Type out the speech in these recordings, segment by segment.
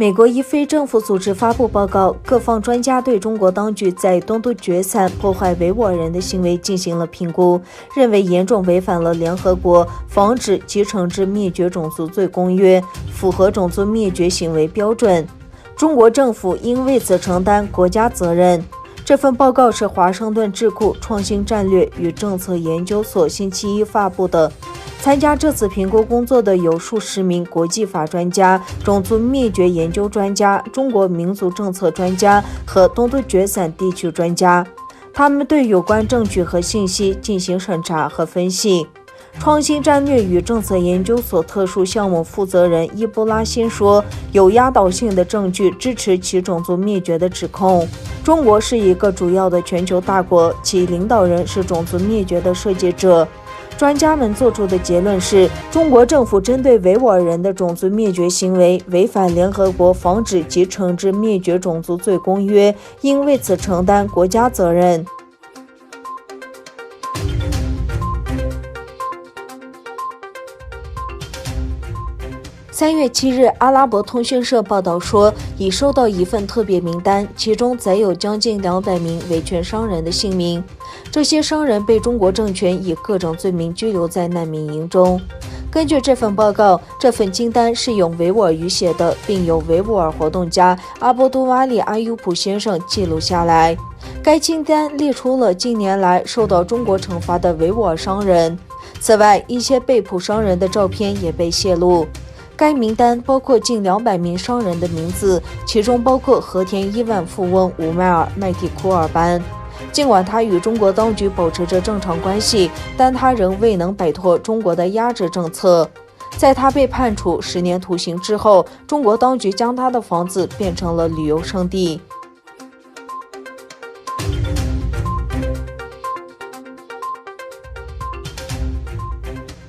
美国一非政府组织发布报告，各方专家对中国当局在东突厥散破坏维吾尔人的行为进行了评估，认为严重违反了联合国防止及惩治灭绝种族罪公约，符合种族灭绝行为标准。中国政府应为此承担国家责任。这份报告是华盛顿智库创新战略与政策研究所星期一发布的。参加这次评估工作的有数十名国际法专家、种族灭绝研究专家、中国民族政策专家和东突厥散地区专家。他们对有关证据和信息进行审查和分析。创新战略与政策研究所特殊项目负责人伊布拉辛说，有压倒性的证据支持其种族灭绝的指控。中国是一个主要的全球大国，其领导人是种族灭绝的设计者。专家们做出的结论是，中国政府针对维吾尔人的种族灭绝行为违反联合国防止及惩治灭绝种族罪公约，应为此承担国家责任。3月7日，阿拉伯通讯社报道说，已收到一份特别名单，其中载有将近200名维权商人的姓名。这些商人被中国政权以各种罪名拘留在难民营中。根据这份报告，这份清单是用维吾尔语写的，并由维吾尔活动家阿波多瓦里阿尤普先生记录下来。该清单列出了近年来受到中国惩罚的维吾尔商人。此外，一些被捕商人的照片也被泄露。该名单包括近200名商人的名字，其中包括和田亿万富翁乌迈尔·麦蒂库尔班。尽管他与中国当局保持着正常关系，但他仍未能摆脱中国的压制政策。在他被判处10年徒刑之后，中国当局将他的房子变成了旅游胜地。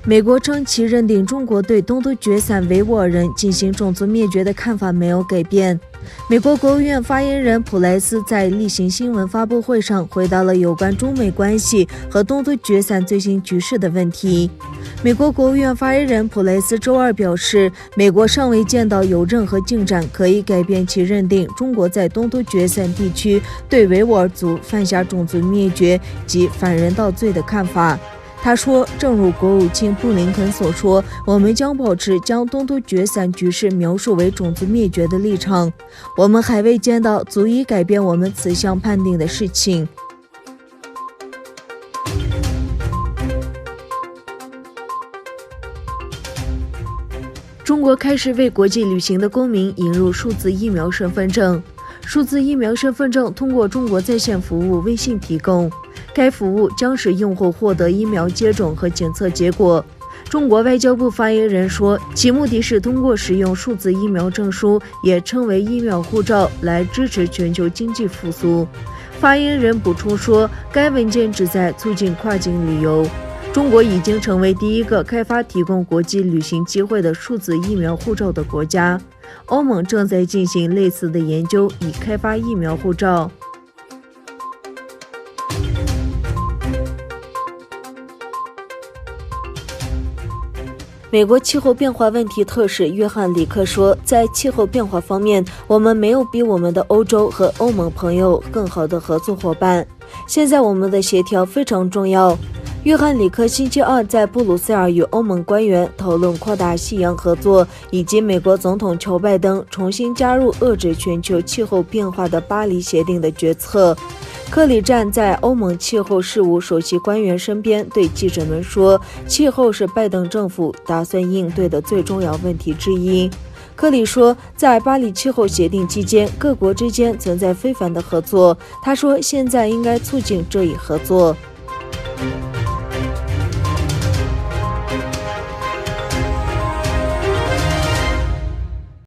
美国称其认定中国对东突厥散维吾尔人进行种族灭绝的看法没有改变。美国国务院发言人普莱斯在例行新闻发布会上回答了有关中美关系和东突厥散最新局势的问题。美国国务院发言人普莱斯周二表示，美国尚未见到有任何进展可以改变其认定中国在东突厥散地区对维吾尔族犯下种族灭绝及反人道罪的看法。他说，正如国务卿布林肯所说，我们将保持将东突厥散局势描述为种族灭绝的立场。我们还未见到足以改变我们此项判定的事情。中国开始为国际旅行的公民引入数字疫苗身份证。数字疫苗身份证通过中国在线服务微信提供，该服务将使用户获得疫苗接种和检测结果。中国外交部发言人说，其目的是通过使用数字疫苗证书，也称为疫苗护照，来支持全球经济复苏。发言人补充说，该文件旨在促进跨境旅游。中国已经成为第一个开发提供国际旅行机会的数字疫苗护照的国家。欧盟正在进行类似的研究，以开发疫苗护照。美国气候变化问题特使约翰·里克说，在气候变化方面，我们没有比我们的欧洲和欧盟朋友更好的合作伙伴。现在我们的协调非常重要。约翰·里克星期二在布鲁塞尔与欧盟官员讨论扩大西洋合作，以及美国总统乔拜登重新加入遏制全球气候变化的巴黎协定的决策。克里站在欧盟气候事务首席官员身边对记者们说，气候是拜登政府打算应对的最重要问题之一。克里说，在巴黎气候协定期间，各国之间存在非凡的合作。他说，现在应该促进这一合作。